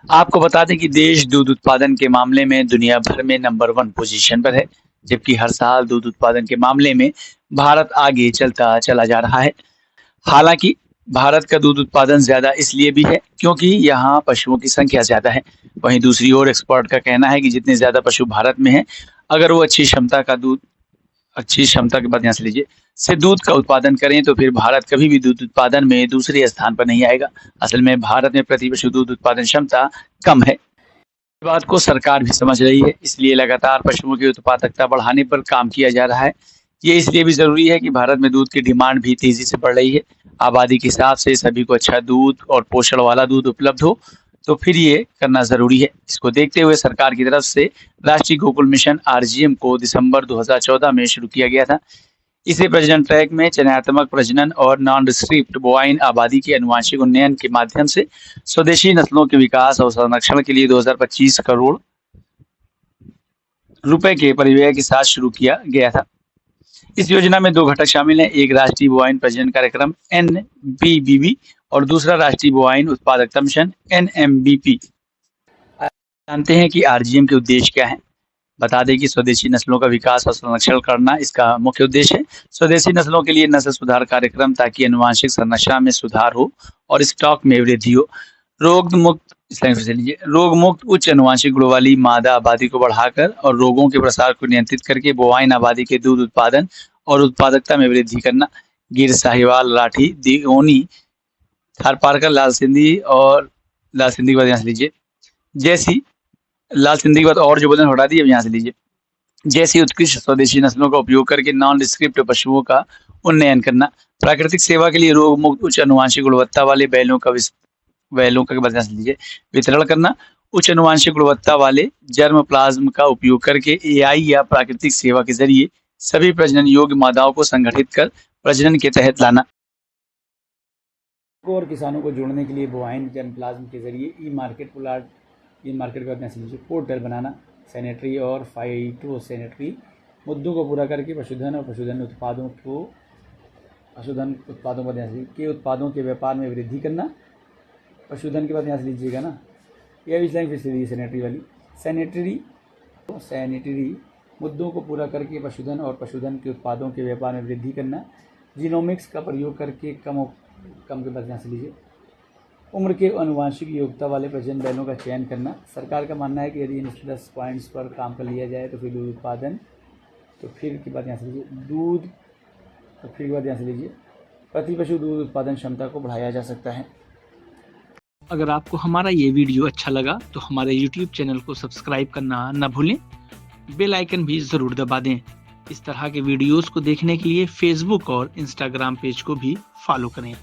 आपको बता दें कि देश दूध उत्पादन के मामले में दुनिया भर में नंबर 1 पोजीशन पर है, जबकि हर साल दूध उत्पादन के मामले में भारत आगे चलता चला जा रहा है। हालांकि भारत का दूध उत्पादन ज़्यादा इसलिए भी है क्योंकि यहाँ पशुओं की संख्या ज़्यादा है। वहीं दूसरी ओर एक्सपर्ट का कहना है कि जितने ज़्यादा पशु भारत में हैं, अगर वो अच्छी क्षमता के बाद यहाँ से लीजिए से दूध का उत्पादन करें तो फिर भारत कभी भी दूध उत्पादन में दूसरे स्थान पर नहीं आएगा। असल में भारत में प्रति पशु दूध उत्पादन क्षमता कम है। इस बात को सरकार भी समझ रही है, इसलिए लगातार पशुओं की उत्पादकता बढ़ाने पर काम किया जा रहा है। ये इसलिए भी ज़रूरी है कि भारत में दूध की डिमांड भी तेज़ी से बढ़ रही है। आबादी के हिसाब से सभी को अच्छा दूध और पोषण वाला दूध उपलब्ध हो, तो फिर ये करना ज़रूरी है। इसको देखते हुए सरकार की तरफ से राष्ट्रीय गोकुल मिशन आरजीएम को दिसंबर 2014 में शुरू किया गया था। इसे प्रजनन ट्रैक में चयनात्मक प्रजनन और नॉन रिस्ट्रिक्ट बोवाइन आबादी के आनुवंशिक उन्नयन के माध्यम से स्वदेशी नस्लों के विकास और संरक्षण के लिए 2025 करोड़ रुपए के परिव्यय के साथ शुरू किया गया था। इस योजना में 2 घटक शामिल हैं, एक राष्ट्रीय बोवाइन प्रजनन कार्यक्रम NBBB और दूसरा राष्ट्रीय बोवाइन उत्पादकता मिशन NMBP। जानते हैं कि आरजीएम के उद्देश्य क्या हैं? बता दें कि स्वदेशी नस्लों का विकास और संरक्षण करना इसका मुख्य उद्देश्य है। स्वदेशी नस्लों के लिए नस्ल सुधार कार्यक्रम ताकि आनुवंशिक संरचना में सुधार हो और स्टॉक में वृद्धि हो। रोग मुक्त उच्च आनुवंशिक गुण वाली मादा आबादी को बढ़ाकर और रोगों के प्रसार को नियंत्रित करके बोवाइन आबादी के दूध उत्पादन और उत्पादकता में वृद्धि करना। गिर, साहिवाल, राठी, दिगोनी, थारपारकर, लाल सिंधी और लाल सिंधी के बाद यहाँ से लीजिए जैसी लाल सिंधी के बाद और जो बोले हटा दिए, यहाँ से लीजिए जैसी उत्कृष्ट स्वदेशी नस्लों का उपयोग करके नॉन डिस्क्रिप्ट पशुओं का उन्नयन करना। प्राकृतिक सेवा के लिए रोग मुक्त उच्च आनुवंशिक गुणवत्ता वाले बैलों का बदला से लीजिए वितरण करना। उच्च आनुवंशिक गुणवत्ता वाले जर्म प्लाज्म का उपयोग करके एआई या प्राकृतिक सेवा के जरिए सभी प्रजनन योग्य मादाओं को संगठित कर प्रजनन के तहत लाना। और किसानों को जोड़ने के लिए बोवाइन जर्म प्लाज्म के जरिए ई मार्केट का पोर्टल बनाना। सैनिटरी और फाइटो सैनिटरी मुद्दों को पूरा करके पशुधन उत्पादों के उत्पादों के व्यापार में वृद्धि करना। पशुधन के बाद यहाँ से लीजिएगा ना, यह भी फिर से दी सैनिटरी मुद्दों को पूरा करके पशुधन के उत्पादों के व्यापार में वृद्धि करना। जीनोमिक्स का प्रयोग करके कम के बाद यहाँ से लीजिए उम्र के आनुवंशिक योग्यता वाले प्रजनन बैलों का चयन करना। सरकार का मानना है कि यदि इन 10 पॉइंट्स पर काम कर लिया जाए तो फिर दूध उत्पादन प्रति पशु दूध उत्पादन क्षमता को बढ़ाया जा सकता है। अगर आपको हमारा ये वीडियो अच्छा लगा तो हमारे YouTube चैनल को सब्सक्राइब करना न भूलें, बेल आइकन भी ज़रूर दबा दें। इस तरह के वीडियोस को देखने के लिए Facebook और Instagram पेज को भी फॉलो करें।